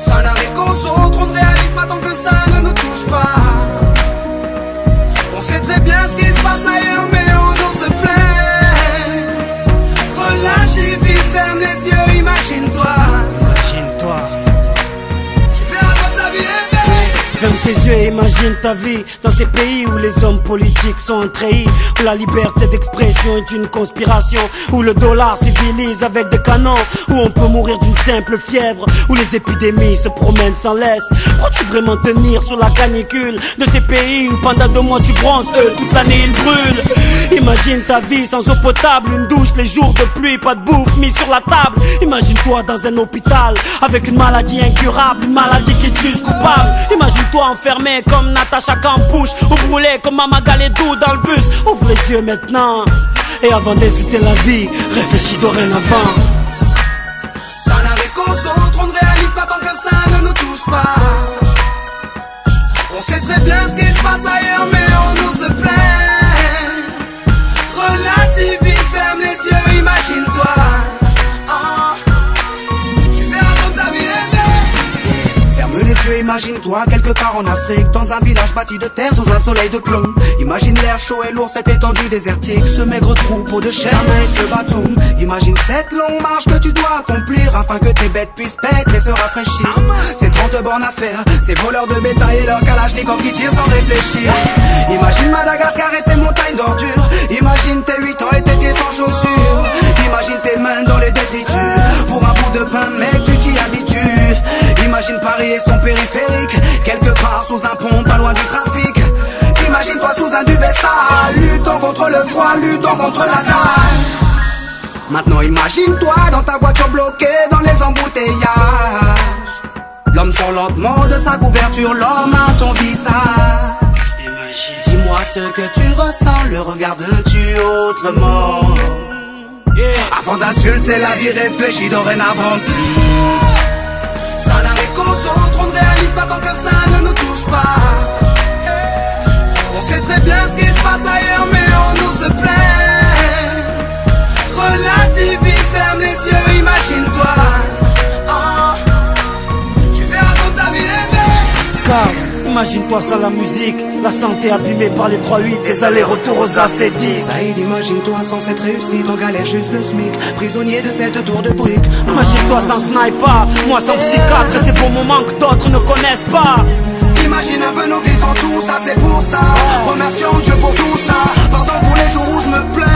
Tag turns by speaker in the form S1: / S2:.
S1: Ça n'arrive qu'aux autres, on ne réalise pas tant que ça ne nous touche pas. On sait très bien ce qui se passe ailleurs, mais on nous se plaît. Relâche et vite, ferme les yeux, imagine-toi.
S2: Ferme tes yeux et imagine ta vie dans ces pays où les hommes politiques sont trahis, où la liberté d'expression est une conspiration, où le dollar civilise avec des canons, où on peut mourir d'une simple fièvre, où les épidémies se promènent sans laisse. Crois-tu vraiment tenir sur la canicule de ces pays où pendant 2 mois tu bronzes, eux toute l'année ils brûlent? Imagine ta vie sans eau potable, une douche les jours de pluie, pas de bouffe mise sur la table. Imagine-toi dans un hôpital avec une maladie incurable, une maladie qui te juge coupable. Imagine-toi enfermé comme Natacha Campouche, ou brûlé comme Mama Galedou dans le bus. Ouvre les yeux maintenant, et avant d'insulter la vie, réfléchis dorénavant.
S1: Ça n'arrive qu'aux autres, on ne réalise pas tant que ça ne nous touche pas. On sait très bien ce qui se passe ailleurs, mais on nous se plaît. Relativise, ferme les yeux, imagine-toi. Tu verras comme ta vie est belle. Ferme les yeux, imagine-toi quelque part en Afrique, dans un village bâti de terre sous un soleil de plomb. Imagine l'air chaud et lourd, cette étendue désertique, ce maigre troupeau de chair et ce bâton. Imagine cette longue marche que tu dois accomplir afin que tes bêtes puissent paître et se rafraîchir. Ces 30 bornes à faire, ces voleurs de bétail et leurs kalachnikov qui tirent sans réfléchir. Imagine Madagascar et ses montagnes d'ordures. Imagine tes 8 ans et tes pieds sans chaussures. Imagine tes mains dans les détritus. Pour un bout de pain, mec, tu t'y habitues. Imagine Paris et son périphérique, quelque part sous un pont, pas loin du trafic. Imagine-toi sous un duvet sale, luttant contre le froid, luttant contre la dalle. Maintenant imagine-toi dans ta voiture bloquée dans les embouteillages. L'homme sort lentement de sa couverture, l'homme a ton visage. Dis-moi ce que tu ressens, le regardes-tu autrement? Avant d'insulter la vie, réfléchis dorénavant. Ça n'arrive qu'aux autres, on ne réalise pas tant que ça ne nous touche pas. On sait très bien ce qui se passe ailleurs, mais on nous se plaît. Relativise, ferme les yeux, imagine-toi. Tu verras comme ta vie est belle.
S2: Car imagine-toi sans la musique, la santé abîmée par les 3-8, les allers-retours aux AC10.
S1: Saïd, imagine-toi sans cette réussite, en galère juste le SMIC, prisonnier de cette tour de briques.
S2: Imagine-toi sans sniper, moi sans psychiatre, et ces beaux moments que d'autres ne connaissent pas.
S1: Imagine un peu nos vies sans tout ça, c'est pour ça. Remercions Dieu pour tout ça. Pardon pour les jours où je me plains.